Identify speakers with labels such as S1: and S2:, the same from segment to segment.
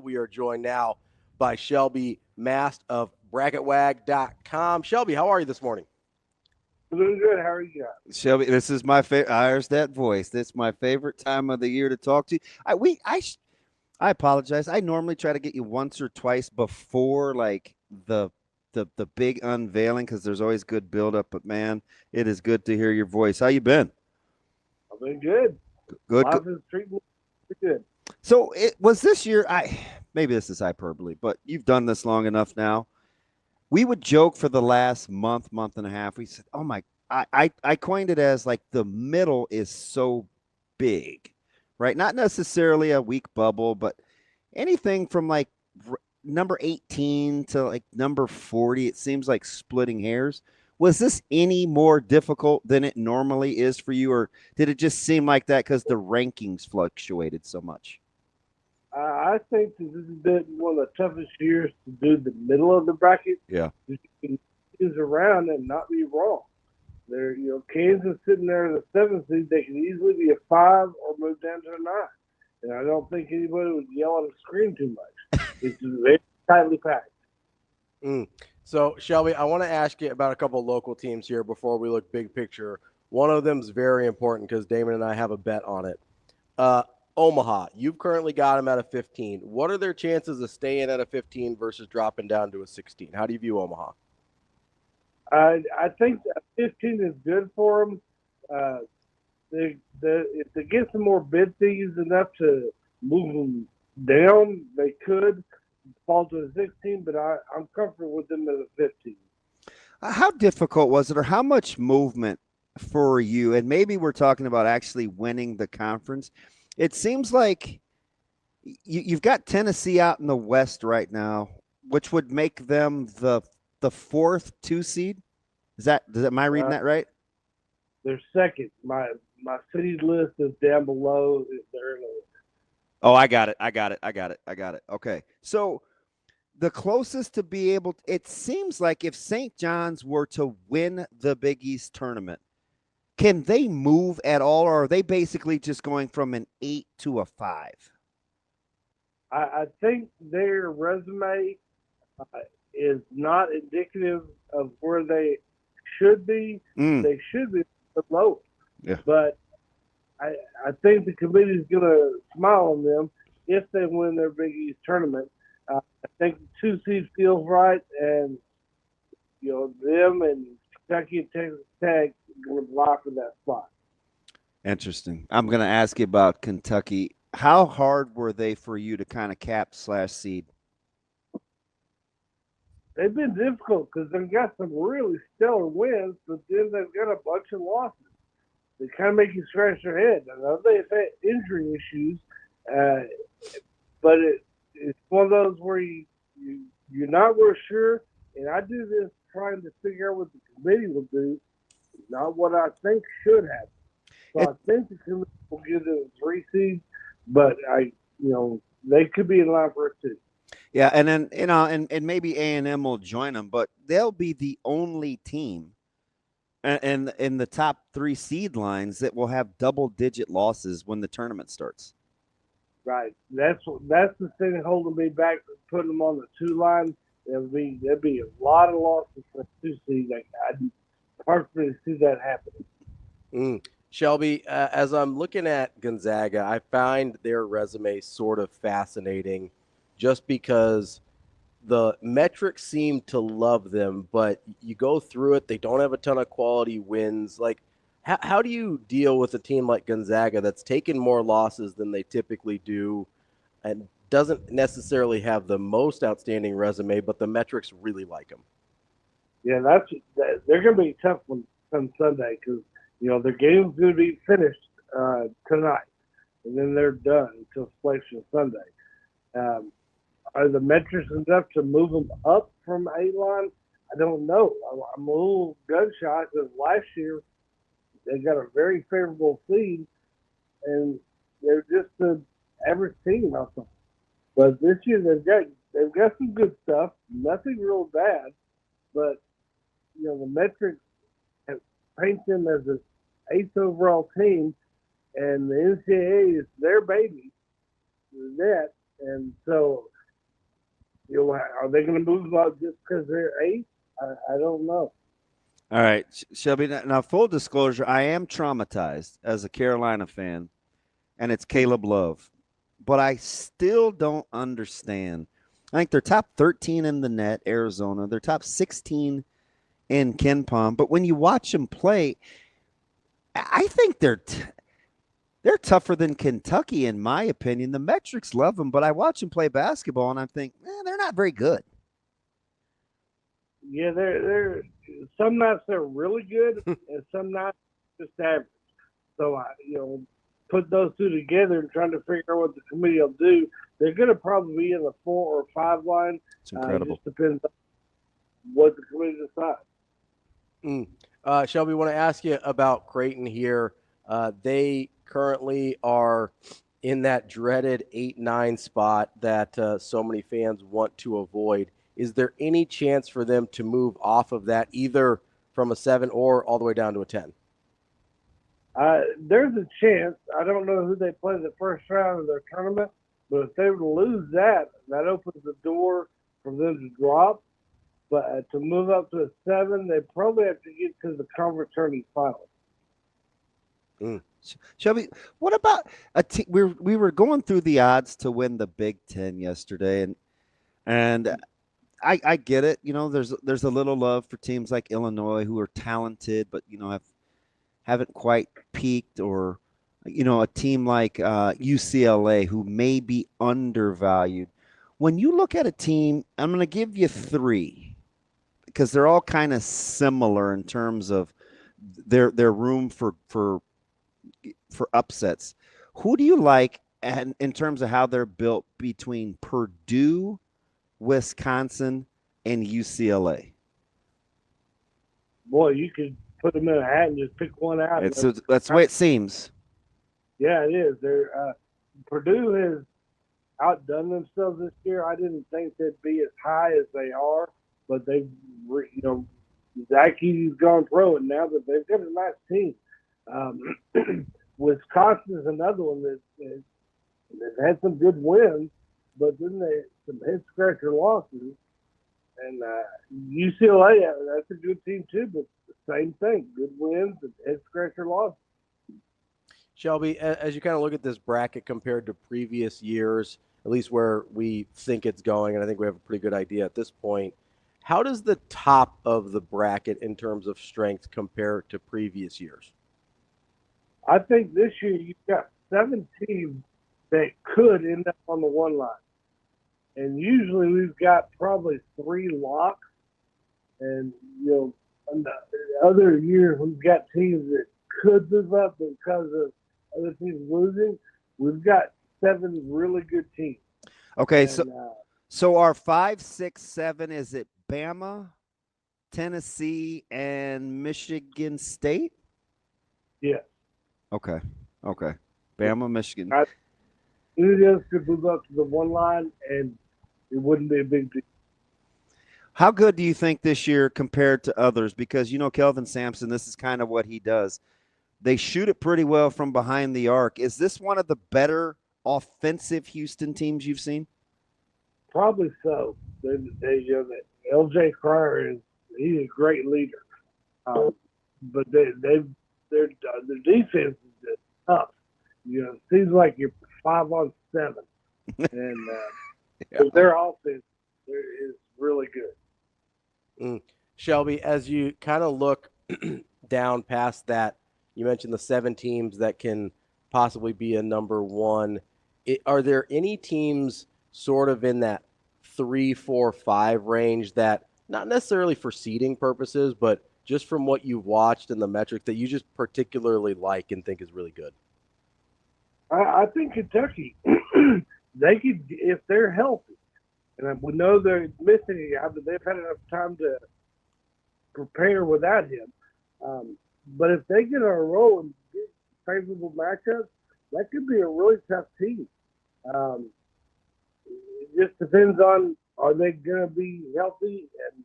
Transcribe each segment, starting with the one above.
S1: We are joined now by Shelby Mast of bracketwag.com. Shelby, how are you this morning?
S2: Doing good. How are you guys?
S3: Shelby, this is my favorite. There's that voice. This is my favorite time of the year to talk to you. I apologize. I normally try to get you once or twice before like the big unveiling because there's always good build up. But man, it is good to hear your voice. How you been?
S2: I've been good.
S3: Good.
S2: Life
S3: Good.
S2: is treating me pretty good.
S3: So it was this year. I maybe this is hyperbole, but you've done this long enough now. We would joke for the last month and a half. We said, "Oh my." I coined it as like the middle is so big, right? Not necessarily a weak bubble, but anything from like number 18 to like number 40, it seems like splitting hairs. Was this any more difficult than it normally is for you, or did it just seem like that because the rankings fluctuated so much?
S2: I think that this has been one of the toughest years to do the middle of the bracket.
S3: Yeah.
S2: You can choose around and not be wrong. There, Kansas sitting there in the seventh seed, they can easily be a 5 or move down to a 9. And I don't think anybody would yell and scream too much. It's very tightly packed.
S1: So, Shelby, I want to ask you about a couple of local teams here before we look big picture. One of them is very important because Damon and I have a bet on it. Omaha, you've currently got them at a 15. What are their chances of staying at a 15 versus dropping down to a 16? How do you view Omaha?
S2: I think that 15 is good for them. If they get some more bid fees enough to move them down, they could fall to a 16, but I'm comfortable with them at a 15.
S3: How difficult was it, or how much movement for you? And maybe we're talking about actually winning the conference. It seems like you've got Tennessee out in the West right now, which would make them the fourth 2 seed. Am I reading that right?
S2: They're second. My city's list is down below. They're in the
S3: Oh, I got it. Okay. So the closest to be able it seems like if St. John's were to win the Big East tournament, can they move at all, or are they basically just going from an 8 to a 5?
S2: I think their resume is not indicative of where they should be. They should be below.
S3: Yeah.
S2: But I think the committee is going to smile on them if they win their Big East tournament. I think the 2 seed feels right, and them and Kentucky and Texas Tech are going to block for that spot.
S3: Interesting. I'm going to ask you about Kentucky. How hard were they for you to kind of cap/seed?
S2: They've been difficult because they've got some really stellar wins, but then they've got a bunch of losses. They kind of make you scratch your head. I know they've had injury issues, but it's one of those where you're not real sure. And I do this trying to figure out what the committee will do, not what I think should happen. So I think the committee will give them a 3 seed, but they could be in line for a 2.
S3: Yeah, and then and maybe A&M will join them, but they'll be the only team and in the top 3 seed lines that will have double-digit losses when the tournament starts.
S2: Right. That's the thing holding me back from putting them on the 2 line. There'd be a lot of losses for 2 seed. I'd hard for me to see that happening.
S1: Shelby, as I'm looking at Gonzaga, I find their resume sort of fascinating just because the metrics seem to love them, but you go through it, they don't have a ton of quality wins. Like, how do you deal with a team like Gonzaga that's taken more losses than they typically do and doesn't necessarily have the most outstanding resume, but the metrics really like them?
S2: Yeah, they're going to be tough on Sunday because their game's going to be finished tonight, and then they're done until selection Sunday. Are the metrics enough to move them up from A-line? I don't know. I'm a little gun-shy because last year they got a very favorable seed, and they're just an average team or something. But this year they've got some good stuff, nothing real bad, but the metrics paint them as an 8th overall team, and the NCAA is their baby, the net, and so are they going to move up just because they're 8? I don't know.
S3: All right, Shelby. Now, full disclosure, I am traumatized as a Carolina fan, and it's Caleb Love. But I still don't understand. I think they're top 13 in the net, Arizona. They're top 16 in Ken Palm. But when you watch them play, I think they're tougher than Kentucky, in my opinion. The metrics love them, but I watch them play basketball, and I think they're not very good.
S2: Yeah, they're some nights they're really good, and some nights just average. So put those two together and trying to figure out what the committee will do. They're going to probably be in the 4 or 5 line.
S3: It's incredible.
S2: It just depends on what the committee decides.
S1: Shelby, want to ask you about Creighton here. They currently are in that dreaded 8-9 spot that so many fans want to avoid. Is there any chance for them to move off of that, either from a 7 or all the way down to a 10?
S2: There's a chance. I don't know who they play the first round of their tournament, but if they were to lose that opens the door for them to drop. But to move up to a 7, they probably have to get to the conference tournament final.
S3: Shelby, what about a team? We were going through the odds to win the Big Ten yesterday, and I get it. There's a little love for teams like Illinois who are talented, but haven't quite peaked, or a team like UCLA who may be undervalued. When you look at a team, I'm going to give you 3 because they're all kind of similar in terms of their room for upsets. Who do you like, and in terms of how they're built, between Purdue, Wisconsin, and UCLA?
S2: Boy, you could put them in a hat and just pick one out.
S3: That's the way it seems.
S2: Yeah, it is. Purdue has outdone themselves this year. I didn't think they'd be as high as they are, but they've, Zach Edey's gone pro, and now that they've got a nice team. Wisconsin is another one that had some good wins, but then some head scratcher losses. And UCLA, that's a good team too, but the same thing, good wins and head scratcher losses.
S1: Shelby, as you kind of look at this bracket compared to previous years, at least where we think it's going, and I think we have a pretty good idea at this point, how does the top of the bracket in terms of strength compare to previous years?
S2: I think this year you've got 7 teams that could end up on the 1 line. And usually we've got probably 3 locks. And, in the other years we've got teams that could move up because of other teams losing. We've got 7 really good teams.
S3: Okay, so our 5, 6, 7, is it Bama, Tennessee, and Michigan State?
S2: Yes.
S3: Okay. Bama, Michigan.
S2: Any of those could move up to the 1 line, and it wouldn't be a big deal.
S3: How good do you think this year compared to others? Because, Kelvin Sampson, this is kind of what he does. They shoot it pretty well from behind the arc. Is this one of the better offensive Houston teams you've seen?
S2: Probably so. LJ Cryer he's a great leader. But their defense is just tough. It seems like you're 5 on 7. And their offense is really good.
S1: Shelby, as you kind of look down past that, you mentioned the 7 teams that can possibly be a number 1. Are there any teams sort of in that 3, 4, 5 range that, not necessarily for seeding purposes, but just from what you've watched and the metric, that you just particularly like and think is really good?
S2: I think Kentucky, they could, if they're healthy, and we know they're missing a guy, but they've had enough time to prepare without him. But if they get on a roll and get favorable matchups, that could be a really tough team. It just depends on, are they going to be healthy and,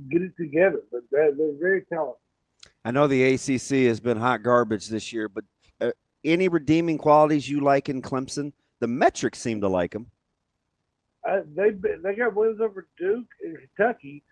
S2: get it together. But they're very talented.
S3: I know the ACC has been hot garbage this year, but any redeeming qualities you like in Clemson? The metrics seem to like them.
S2: They got wins over Duke and Kentucky.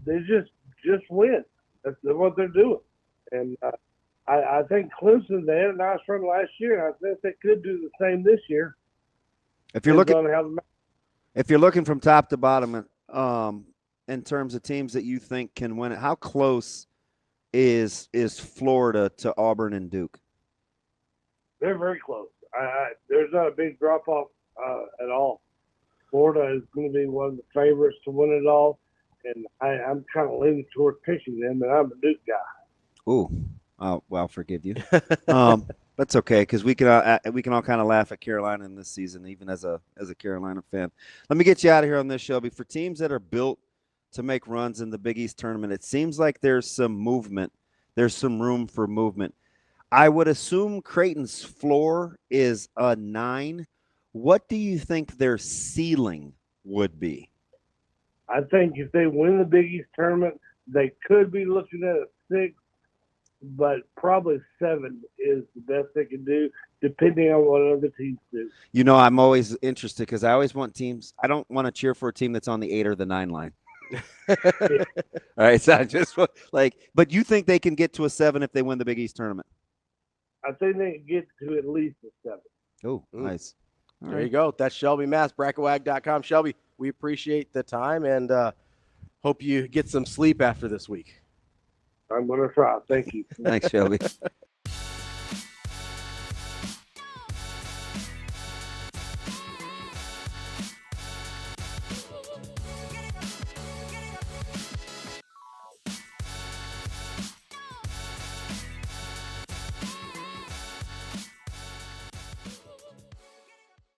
S2: They just win. That's what they're doing. And I think Clemson, they had a nice run last year, and I think they could do the same this year.
S3: If you're looking from top to bottom, in terms of teams that you think can win it, how close is Florida to Auburn and Duke?
S2: They're very close. There's not a big drop off at all. Florida is going to be one of the favorites to win it all, and I'm kind of leaning toward picking them, and I'm a Duke guy.
S3: Ooh, well, I'll forgive you. That's okay, because we can all kind of laugh at Carolina in this season, even as a Carolina fan. Let me get you out of here on this, Shelby. For teams that are built to make runs in the Big East tournament, it seems like there's some movement. There's some room for movement. I would assume Creighton's floor is a 9. What do you think their ceiling would be?
S2: I think if they win the Big East tournament, they could be looking at a 6, but probably 7 is the best they can do, depending on what other teams do.
S3: You know, I'm always interested because I always want teams. I don't want to cheer for a team that's on the 8 or the 9 line. All right, so I just but you think they can get to a 7 if they win the Big East tournament?
S2: I think they can get to at least a 7.
S3: Oh, nice.
S1: There you go. That's Shelby Mast, bracketwag.com. Shelby, we appreciate the time and hope you get some sleep after this week.
S2: I'm going to try. Thank you.
S3: Thanks, Shelby.